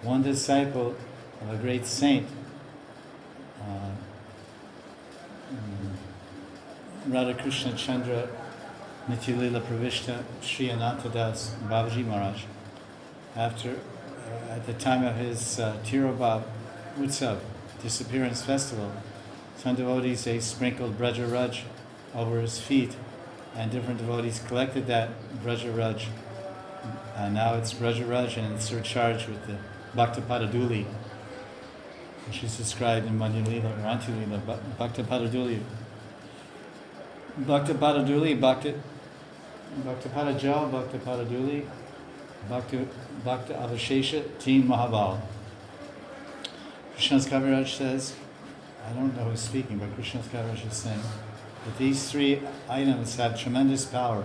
one disciple of a great saint, Radha Krishna Chandra Nityalila Pravishta Sri Anantadas Babaji Maharaj, after, at the time of his Tirobhav Utsav, disappearance festival, some devotees, they sprinkled Braja Raj over his feet, and different devotees collected that Braja Raj. And now it's Braja Raj, and it's surcharged with the Bhaktapada Duli, which is described in Manya Lila or Antya-lila. Bhaktapada Duli. Bhaktapada Duli, Bhaktapada Jal, Bhaktapada Duli, Bhakta Avashesha, Teen Mahabal. Krishnadas Kaviraj says, I don't know who's speaking, but Krishnadas Kaviraj is saying that these three items have tremendous power.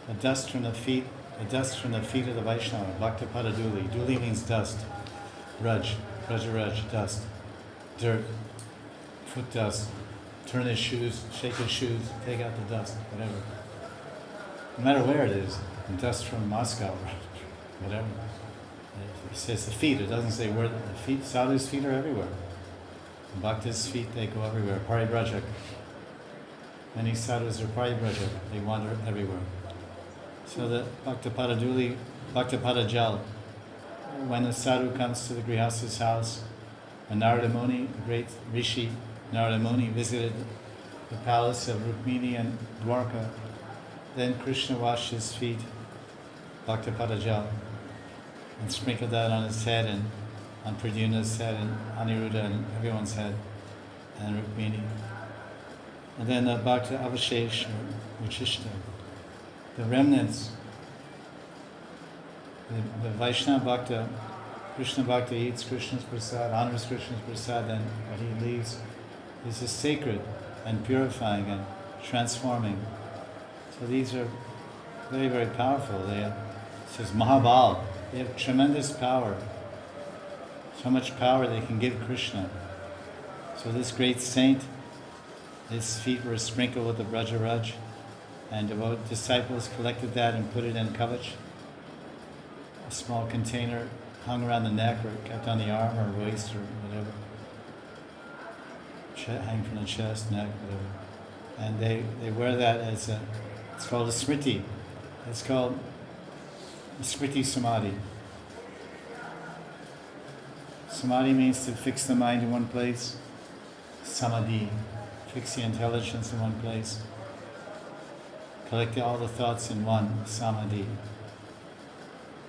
The dust from the feet of the Vaishnava, Bhaktapada Duli. Duli means dust. Raj, Raja Raj, dust. Dirt, foot dust. Turn his shoes, shake his shoes, take out the dust, whatever. No matter where it is, dust from Moscow, whatever. It says the feet, it doesn't say where the feet. Sadhu's feet are everywhere. Bhakta's feet, they go everywhere. Paribrajak. Many sadhus are paribrajak, they wander everywhere. So the Bhaktapada Duli, Bhaktapada Jal, when a sadhu comes to the Grihasta's house, when Narada Muni, the great Rishi, Narada Muni visited the palace of Rukmini and Dwarka, then Krishna washed his feet, Bhaktapada Jal, and sprinkled that on his head and on Pradyumna's head and Aniruddha and everyone's head, and Rukmini. And then the Bhakta Avashesh, or Uchishta, the remnants, the Vaishnava Bhakta, Krishna Bhakta eats Krishna's prasad, honors Krishna's prasad, then what he leaves is a sacred and purifying and transforming. So these are very, very powerful. It says Mahabal. They have tremendous power. So much power they can give Krishna. So this great saint, his feet were sprinkled with the Braja Raj, and devout disciples collected that and put it in kavach, a small container hung around the neck or kept on the arm or waist or whatever. Hang from the chest, neck, whatever. And they wear that as it's called a smriti. It's called a smriti samadhi. Samadhi means to fix the mind in one place. Samadhi, fix the intelligence in one place. Collect all the thoughts in one, samadhi.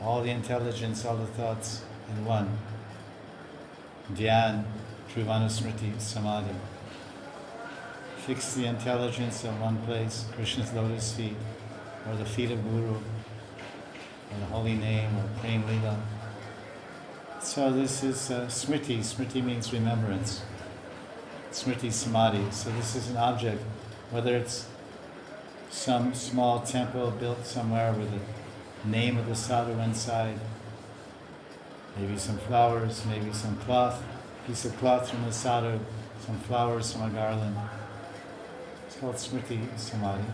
All the intelligence, all the thoughts in one. Dhyan, Dhruvanusmriti, samadhi. Fix the intelligence in one place, Krishna's lotus feet, or the feet of Guru, or the holy name, or praying lila. So this is smriti. Smriti means remembrance. Smriti samadhi. So this is an object, whether it's some small temple built somewhere with the name of the sadhu inside, maybe some flowers, maybe some cloth, piece of cloth from the sadhu, some flowers from a garland. It's called Smriti Samadhi.